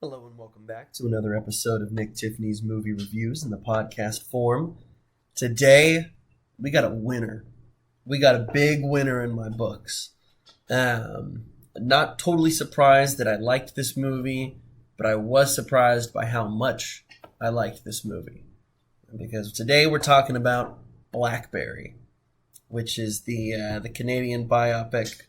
Hello and welcome back to another episode of Nick Tiffany's Movie Reviews in the podcast form. Today, we got a winner. We got a big winner in my books. Not totally surprised that I liked this movie, but I was surprised by how much I liked this movie. Because today we're talking about Blackberry, which is the Canadian biopic,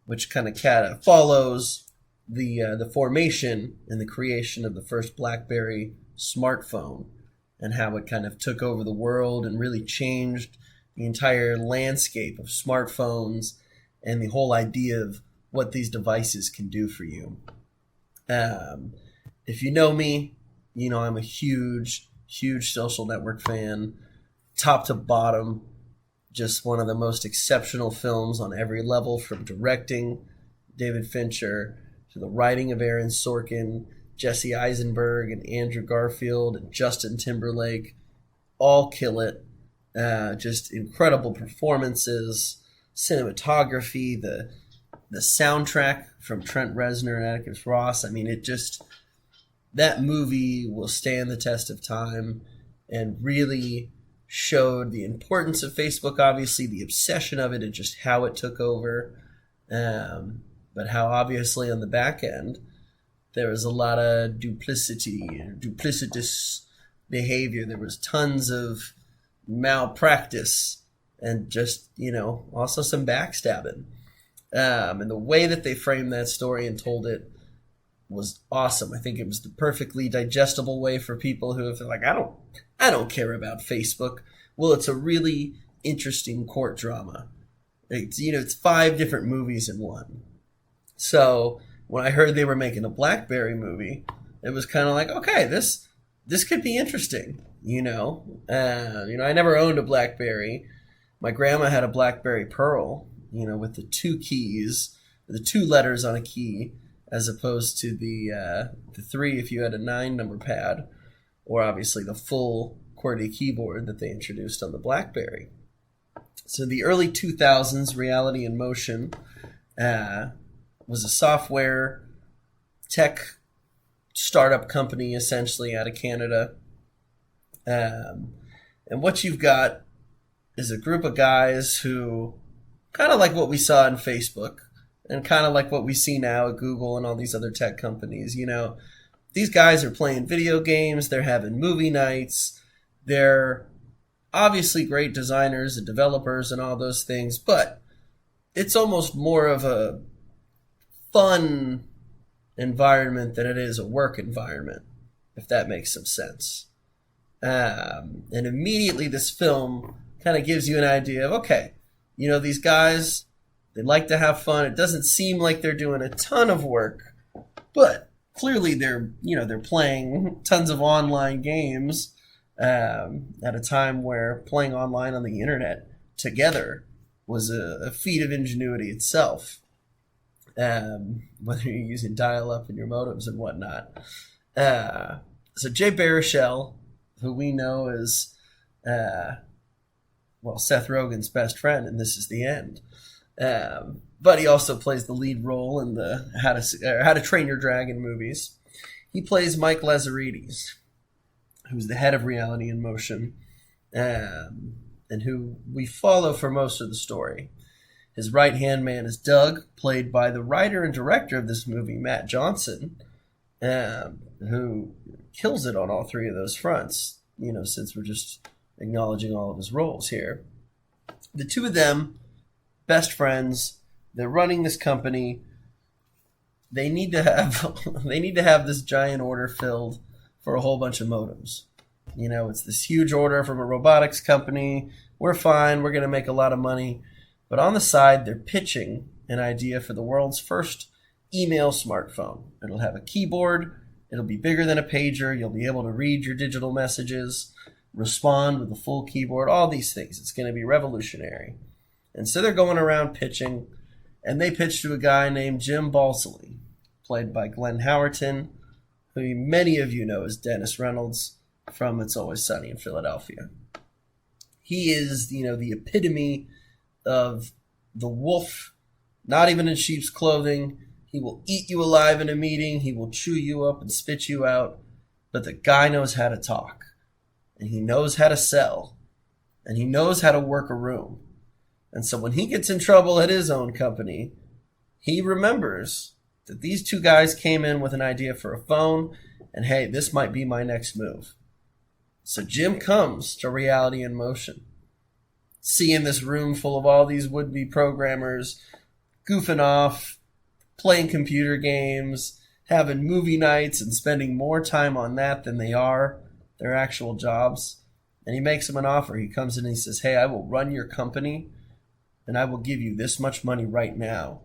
which kind of follows the formation and the creation of the first BlackBerry smartphone and how it kind of took over the world and really changed the entire landscape of smartphones and the whole idea of what these devices can do for you. If you know me, you know I'm a huge Social Network fan, top to bottom, just one of the most exceptional films on every level, from directing David Fincher to the writing of Aaron Sorkin, Jesse Eisenberg, and Andrew Garfield, and Justin Timberlake. All kill it. Just incredible performances, cinematography, the soundtrack from Trent Reznor and Atticus Ross. I mean, that movie will stand the test of time and really showed the importance of Facebook, obviously, the obsession of it, and just how it took over. But how obviously on the back end, there was a lot of duplicitous behavior. There was tons of malpractice and just, also some backstabbing. And the way that they framed that story and told it was awesome. I think it was the perfectly digestible way for people who, if they're like, I don't care about Facebook. Well, it's a really interesting court drama. It's 5 different movies in one. So when I heard they were making a Blackberry movie, it was kind of like, okay, this could be interesting. I never owned a Blackberry. My grandma had a Blackberry Pearl, with the 2 keys, the 2 letters on a key, as opposed to the 3 if you had a 9 number pad, or obviously the full QWERTY keyboard that they introduced on the Blackberry. So the early 2000s, Reality in Motion was a software tech startup company, essentially, out of Canada. And what you've got is a group of guys who, kind of like what we saw in Facebook, and kind of like what we see now at Google and all these other tech companies. These guys are playing video games, they're having movie nights, they're obviously great designers and developers and all those things, but it's almost more of a fun environment than it is a work environment, if that makes some sense. And immediately this film kind of gives you an idea of, okay, these guys, they like to have fun. It doesn't seem like they're doing a ton of work, but clearly they're playing tons of online games at a time where playing online on the internet together was a feat of ingenuity itself. Whether you're using dial-up in your modems and whatnot. So Jay Baruchel, who we know as, Seth Rogen's best friend, and This Is the End. But he also plays the lead role in the How to Train Your Dragon movies. He plays Mike Lazaridis, who's the head of Reality in Motion, and who we follow for most of the story. His right-hand man is Doug, played by the writer and director of this movie, Matt Johnson, who kills it on all 3 of those fronts, since we're just acknowledging all of his roles here. The 2 of them, best friends, they're running this company. They need to have this giant order filled for a whole bunch of modems. It's this huge order from a robotics company. We're fine. We're going to make a lot of money. But on the side, they're pitching an idea for the world's first email smartphone. It'll have a keyboard. It'll be bigger than a pager. You'll be able to read your digital messages, respond with a full keyboard, all these things. It's going to be revolutionary. And so they're going around pitching, and they pitch to a guy named Jim Balsillie, played by Glenn Howerton, who many of you know as Dennis Reynolds from It's Always Sunny in Philadelphia. He is, the epitome of the wolf, not even in sheep's clothing. He will eat you alive in a meeting. He will chew you up and spit you out. But the guy knows how to talk, and he knows how to sell, and he knows how to work a room. And so when he gets in trouble at his own company, he remembers that these two guys came in with an idea for a phone, and hey, this might be my next move. So Jim comes to Reality in Motion, seeing this room full of all these would-be programmers goofing off, playing computer games, having movie nights, and spending more time on that than they are their actual jobs. And he makes them an offer. He comes in and he says, hey, I will run your company, and I will give you this much money right now.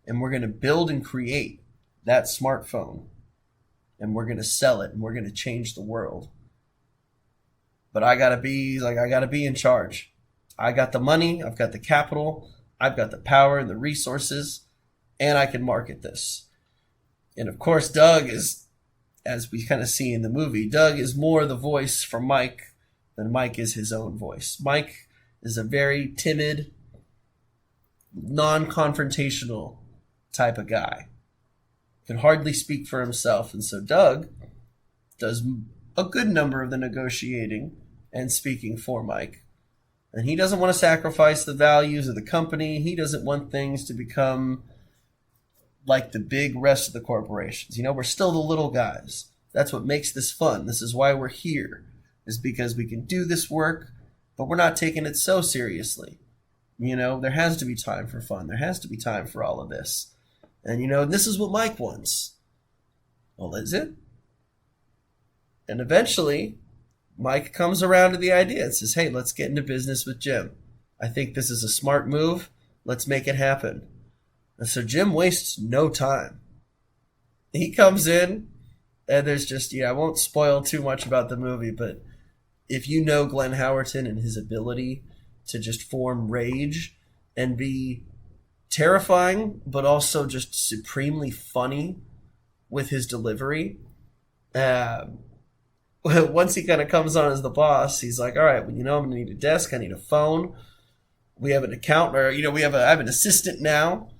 And we're going to build and create that smartphone. And we're going to sell it, and we're going to change the world. But I got to be in charge. I got the money, I've got the capital, I've got the power and the resources, and I can market this. And of course, Doug is, as we kind of see in the movie, Doug is more the voice for Mike than Mike is his own voice. Mike is a very timid, non-confrontational type of guy. Can hardly speak for himself. And so Doug does a good number of the negotiating and speaking for Mike. And he doesn't want to sacrifice the values of the company. He doesn't want things to become like the big rest of the corporations. We're still the little guys. That's what makes this fun. This is why we're here, is because we can do this work, but we're not taking it so seriously. There has to be time for fun. There has to be time for all of this. And, this is what Mike wants. Well, is it? And eventually, Mike comes around to the idea and says, hey, let's get into business with Jim. I think this is a smart move. Let's make it happen. And so Jim wastes no time. He comes in, and there's just, I won't spoil too much about the movie, but if you know Glenn Howerton and his ability to just form rage and be terrifying, but also just supremely funny with his delivery, once he kind of comes on as the boss, he's like, all right, well, I'm going to need a desk. I need a phone. We have an accountant, or, I have an assistant now.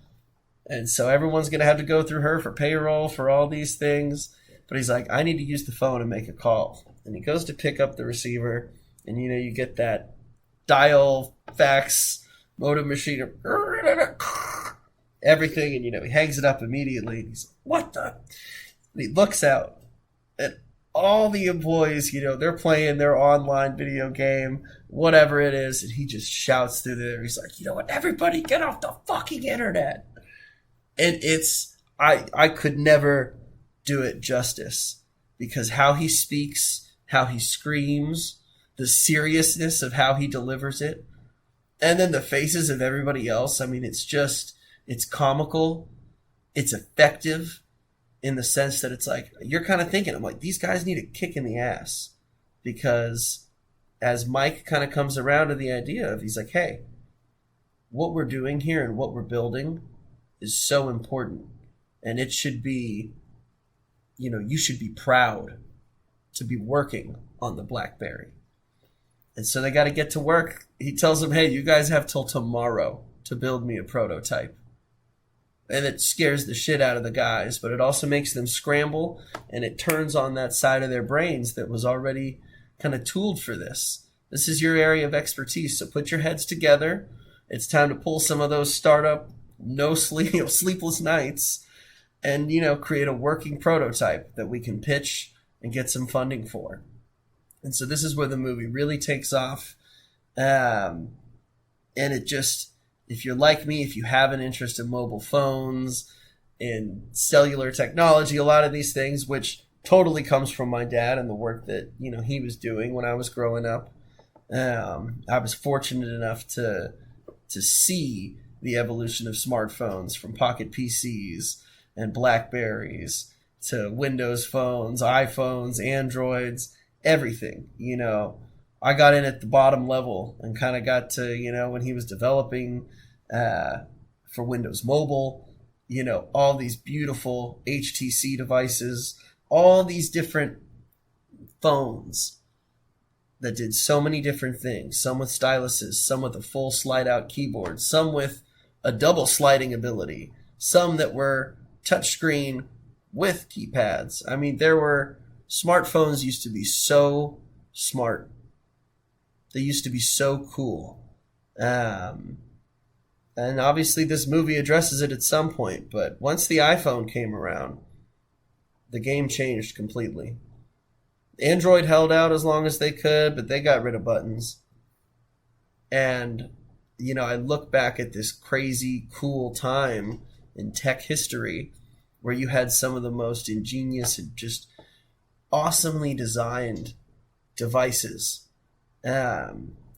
And so everyone's going to have to go through her for payroll, for all these things. But he's like, I need to use the phone and make a call. And he goes to pick up the receiver, and, you get that dial, fax, modem machine, everything. And, he hangs it up immediately. And he's like, what the? And he looks out, and all the employees, they're playing their online video game, whatever it is, and he just shouts through there. He's like, what, everybody get off the fucking internet. And I could never do it justice, because how he speaks, how he screams, the seriousness of how he delivers it, and then the faces of everybody else. It's comical, it's effective, in the sense that it's like, you're kind of thinking, I'm like, these guys need a kick in the ass. Because as Mike kind of comes around to the idea of, he's like, hey, what we're doing here and what we're building is so important. And it should be, you should be proud to be working on the Blackberry. And so they got to get to work. He tells them, hey, you guys have till tomorrow to build me a prototype. And it scares the shit out of the guys, but it also makes them scramble, and it turns on that side of their brains that was already kind of tooled for this. This is your area of expertise, so put your heads together. It's time to pull some of those startup, sleepless nights, and create a working prototype that we can pitch and get some funding for. And so this is where the movie really takes off, and it just. If you're like me, if you have an interest in mobile phones, in cellular technology, a lot of these things, which totally comes from my dad and the work that, he was doing when I was growing up. I was fortunate enough to see the evolution of smartphones, from pocket PCs and Blackberries to Windows phones, iPhones, Androids, everything, I got in at the bottom level and kind of got to, when he was developing for Windows Mobile, all these beautiful HTC devices, all these different phones that did so many different things, some with styluses, some with a full slide out keyboard, some with a double sliding ability, some that were touchscreen with keypads. I mean, smartphones used to be so smart. They used to be so cool. And obviously this movie addresses it at some point, but once the iPhone came around, the game changed completely. Android held out as long as they could, but they got rid of buttons. And, I look back at this crazy, cool time in tech history where you had some of the most ingenious and just awesomely designed devices.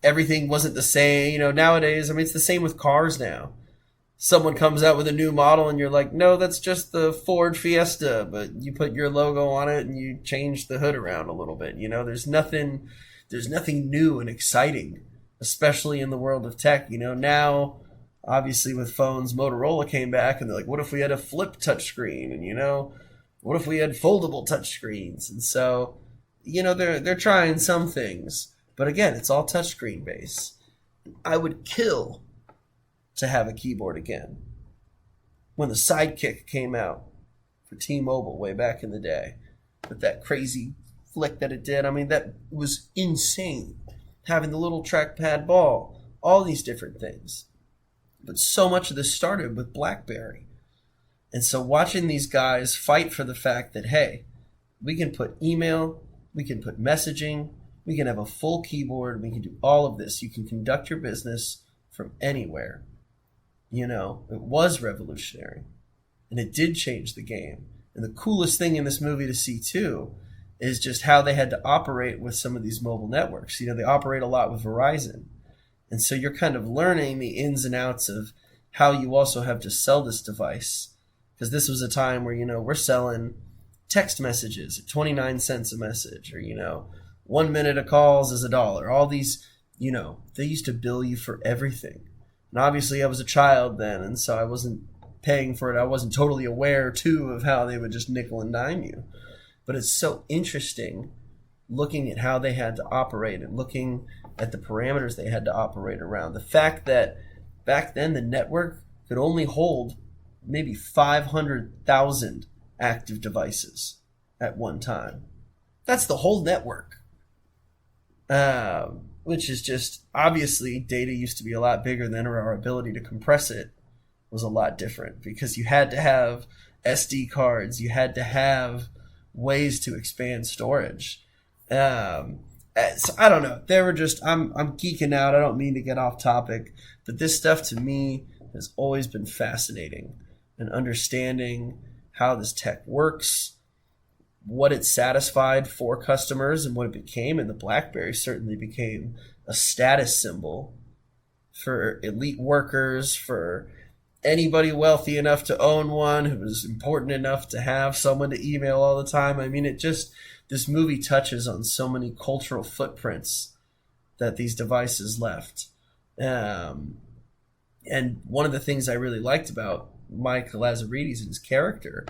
Everything wasn't the same. Nowadays, it's the same with cars now. Someone comes out with a new model and you're like, no, that's just the Ford Fiesta, but you put your logo on it and you change the hood around a little bit. There's nothing new and exciting, especially in the world of tech. Now, obviously with phones, Motorola came back and they're like, what if we had a flip touchscreen? And what if we had foldable touchscreens? And so, they're trying some things, but again, it's all touchscreen based. I would kill to have a keyboard again. When the Sidekick came out for T-Mobile way back in the day, with that crazy flick that it did, that was insane. Having the little trackpad ball, all these different things. But so much of this started with Blackberry. And so watching these guys fight for the fact that, hey, we can put email, we can put messaging, we can have a full keyboard, we can do all of this. You can conduct your business from anywhere. It was revolutionary. And it did change the game. And the coolest thing in this movie to see, too, is just how they had to operate with some of these mobile networks. They operate a lot with Verizon. And so you're kind of learning the ins and outs of how you also have to sell this device. Because this was a time where, we're selling text messages at 29 cents a message, or, 1 minute of calls is $1. All these, they used to bill you for everything. And obviously I was a child then, and so I wasn't paying for it. I wasn't totally aware, too, of how they would just nickel and dime you. But it's so interesting looking at how they had to operate and looking at the parameters they had to operate around. The fact that back then the network could only hold maybe 500,000 active devices at one time. That's the whole network. Which is just, obviously, data used to be a lot bigger then, or our ability to compress it was a lot different, because you had to have SD cards, you had to have ways to expand storage. So I don't know. They were just, I'm geeking out. I don't mean to get off topic, but this stuff to me has always been fascinating, and understanding how this tech works, what it satisfied for customers, and what it became. And the Blackberry certainly became a status symbol for elite workers, for anybody wealthy enough to own one, who was important enough to have someone to email all the time. This movie touches on so many cultural footprints that these devices left. And one of the things I really liked about Mike Lazaridis and his character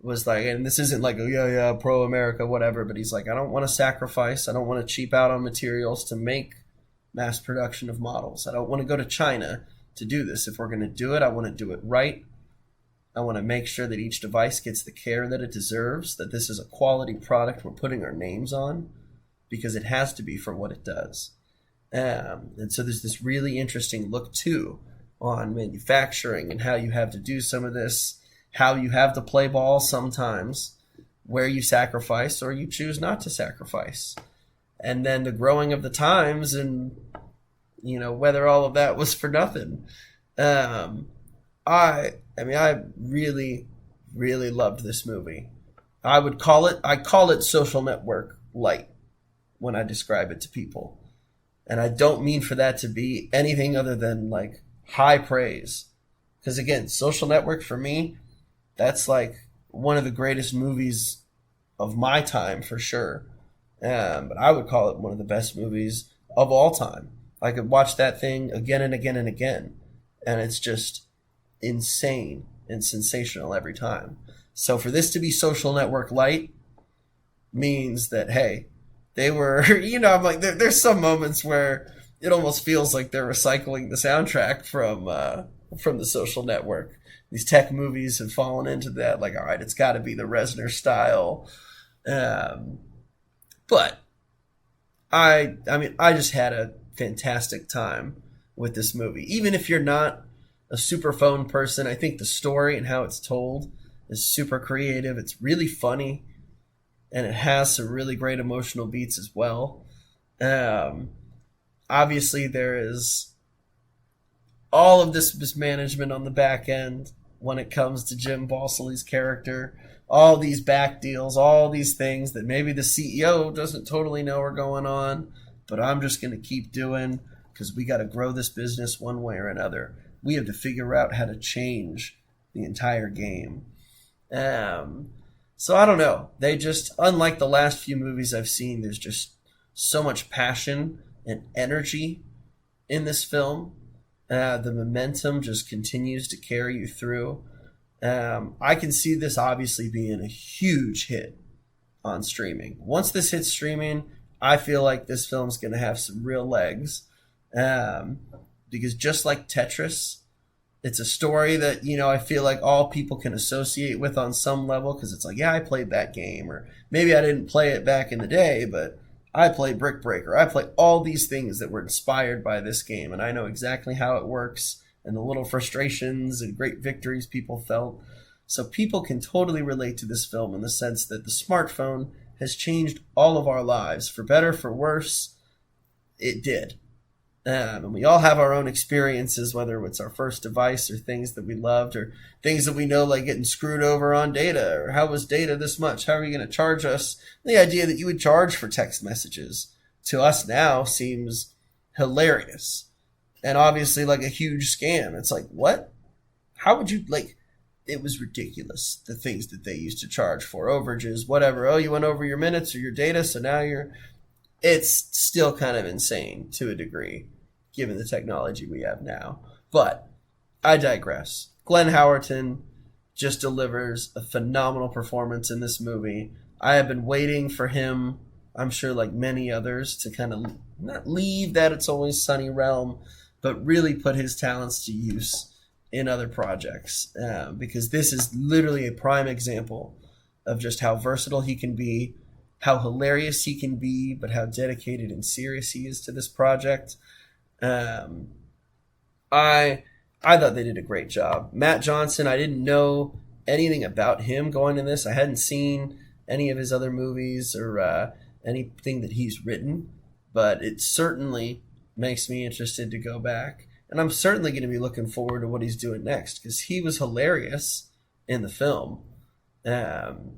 was like, and this isn't like, oh yeah, pro-America, whatever, but he's like, I don't want to sacrifice, I don't want to cheap out on materials to make mass production of models. I don't want to go to China to do this. If we're going to do it, I want to do it right. I want to make sure that each device gets the care that it deserves, that this is a quality product we're putting our names on, because it has to be for what it does. And so there's this really interesting look, too, on manufacturing and how you have to do some of this, how you have to play ball sometimes, where you sacrifice or you choose not to sacrifice. And then the growing of the times, and, whether all of that was for nothing. I really, really loved this movie. I call it Social Network-Lite when I describe it to people. And I don't mean for that to be anything other than like high praise. Because again, Social Network for me, that's like one of the greatest movies of my time for sure. But I would call it one of the best movies of all time. I could watch that thing again and again and again. And it's just insane and sensational every time. So for this to be Social Network-Lite means that, hey, they were, I'm like, there's some moments where it almost feels like they're recycling the soundtrack from the Social Network. these tech movies have fallen into that. Like, all right, it's got to be the Reznor style. But I mean, I just had a fantastic time with this movie. Even if you're not a super phone person, I think the story and how it's told is super creative. It's really funny, and it has some really great emotional beats as well. Obviously, there is all of this mismanagement on the back end when it comes to Jim Balsilie's character. All these back deals, all these things that maybe the CEO doesn't totally know are going on, but I'm just going to keep doing because we got to grow this business one way or another. We have to figure out how to change the entire game. So I don't know. They just, unlike the last few movies I've seen, there's just so much passion and energy in this film. The momentum just continues to carry you through. I can see this obviously being a huge hit on streaming. Once this hits streaming, I feel like this film's going to have some real legs. Because just like Tetris, it's a story that, I feel like all people can associate with on some level, because it's like, yeah, I played that game, or maybe I didn't play it back in the day, but I played Brick Breaker. I played all these things that were inspired by this game, and I know exactly how it works and the little frustrations and great victories people felt. So people can totally relate to this film in the sense that the smartphone has changed all of our lives. For better, for worse, it did. And we all have our own experiences, whether it's our first device or things that we loved or things that we know, like getting screwed over on data, or how was data this much? How are you going to charge us? The idea that you would charge for text messages to us now seems hilarious and obviously like a huge scam. It's like, what? How would you, like, it was ridiculous, the things that they used to charge for, overages, whatever. Oh, you went over your minutes or your data, so now it's still kind of insane to a degree, given the technology we have now. But I digress. Glenn Howerton just delivers a phenomenal performance in this movie. I have been waiting for him, I'm sure like many others, to kind of not leave that It's Always Sunny realm, but really put his talents to use in other projects. Because this is literally a prime example of just how versatile he can be, how hilarious he can be, but how dedicated and serious he is to this project. I thought they did a great job. Matt Johnson, I didn't know anything about him going in this. I hadn't seen any of his other movies or anything that he's written, but it certainly makes me interested to go back. And I'm certainly going to be looking forward to what he's doing next, because he was hilarious in the film. And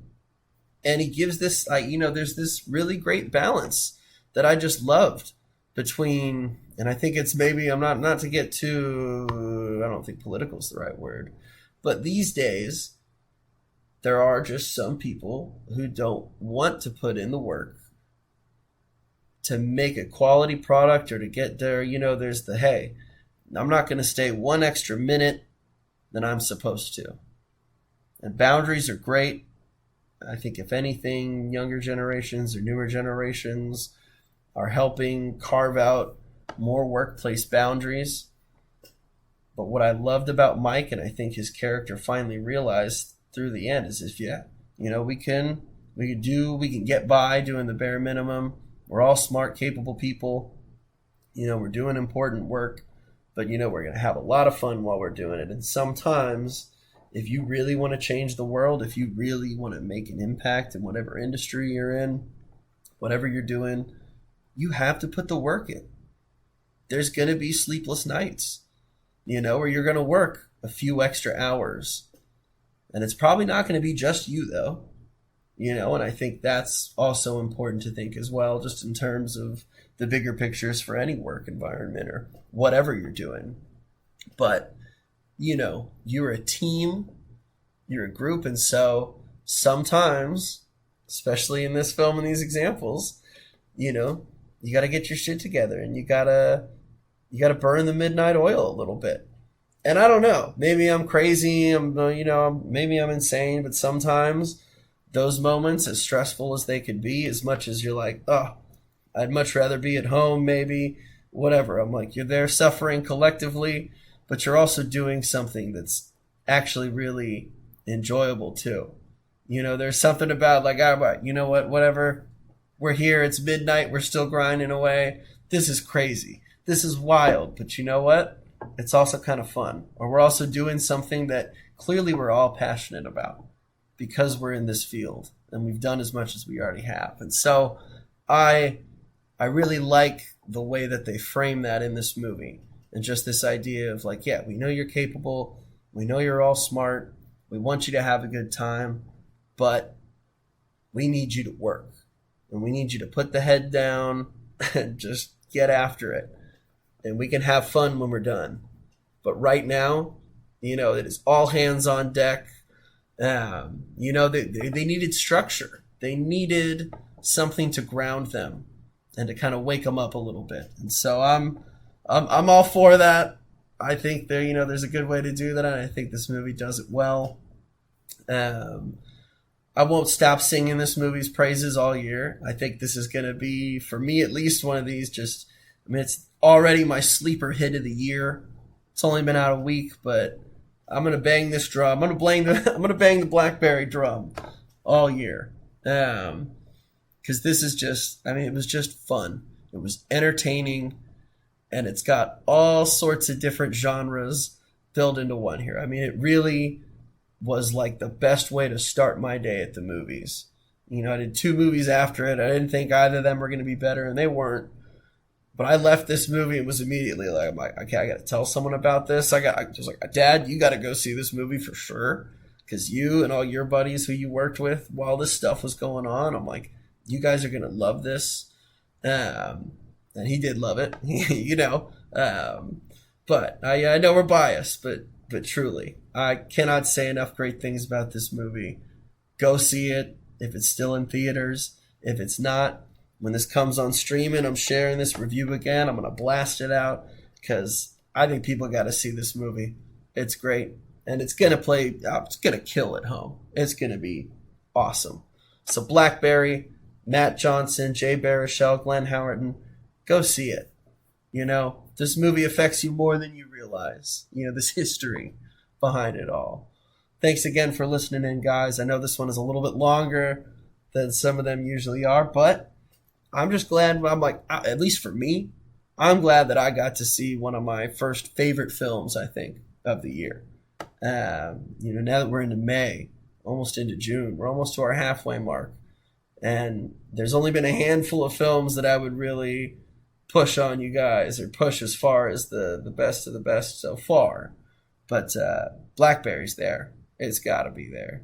he gives this, there's this really great balance that I just loved between, and I think it's maybe, I'm not to get too, I don't think political is the right word, but these days, there are just some people who don't want to put in the work to make a quality product or to get there. There's the, hey, I'm not going to stay one extra minute than I'm supposed to. And boundaries are great. I think if anything, younger generations or newer generations are helping carve out more workplace boundaries. But what I loved about Mike, and I think his character finally realized through the end, is we can get by doing the bare minimum. We're all smart, capable people. We're doing important work, but we're going to have a lot of fun while we're doing it. And sometimes, if you really want to change the world, if you really want to make an impact in whatever industry you're in, whatever you're doing, you have to put the work in. There's going to be sleepless nights, where you're going to work a few extra hours. And it's probably not going to be just you, though. And I think that's also important to think as well, just in terms of the bigger pictures for any work environment or whatever you're doing. But you're a team, you're a group, and so sometimes, especially in this film and these examples, you got to get your shit together, and you got to burn the midnight oil a little bit. And I don't know, maybe I'm crazy, maybe I'm insane, but sometimes those moments, as stressful as they could be, as much as you're like, oh, I'd much rather be at home, maybe, whatever. I'm like, you're there suffering collectively, but you're also doing something that's actually really enjoyable too. There's something about like, you know what, whatever. We're here. It's midnight. We're still grinding away. This is crazy. This is wild. But you know what? It's also kind of fun. Or we're also doing something that clearly we're all passionate about because we're in this field and we've done as much as we already have. And so I really like the way that they frame that in this movie. And just this idea of like, yeah, we know you're capable. We know you're all smart. We want you to have a good time, but we need you to work. And we need you to put the head down and just get after it. And we can have fun when we're done. But right now, it is all hands on deck. They needed structure. They needed something to ground them and to kind of wake them up a little bit. And so I'm all for that. I think there's a good way to do that, and I think this movie does it well. I won't stop singing this movie's praises all year. I think this is going to be, for me at least, one of these it's already my sleeper hit of the year. It's only been out a week, but I'm going to bang this drum. I'm going to bang the Blackberry drum all year. Because this is it was just fun. It was entertaining, and it's got all sorts of different genres built into one here. It really was like the best way to start my day at the movies. I did 2 movies after it. I didn't think either of them were going to be better, and they weren't. But I left this movie and was immediately like, okay, I got to tell someone about this. I was like, Dad, you got to go see this movie for sure. Because you and all your buddies who you worked with while this stuff was going on, I'm like, you guys are going to love this. And he did love it, But I know we're biased, but truly, I cannot say enough great things about this movie. Go see it if it's still in theaters. If it's not, when this comes on streaming, I'm sharing this review again. I'm going to blast it out because I think people got to see this movie. It's great. And it's going to kill at home. It's going to be awesome. So Blackberry, Matt Johnson, Jay Baruchel, Glenn Howerton, go see it. This movie affects you more than you realize. This history behind it all. Thanks again for listening in, guys. I know this one is a little bit longer than some of them usually are, but I'm just glad. At least for me, I'm glad that I got to see one of my first favorite films, I think, of the year. Now that we're into May, almost into June, we're almost to our halfway mark. And there's only been a handful of films that I would really push on you guys or push as far as the best of the best so far. But Blackberry's there. It's got to be there.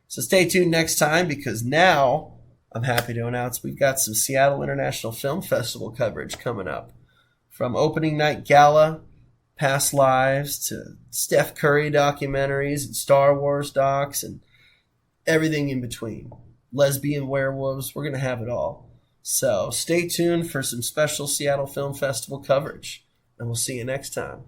So stay tuned next time, because now I'm happy to announce we've got some Seattle International Film Festival coverage coming up. From opening night gala, past lives, to Steph Curry documentaries and Star Wars docs and everything in between. Lesbian werewolves, we're going to have it all. So stay tuned for some special Seattle Film Festival coverage, and we'll see you next time.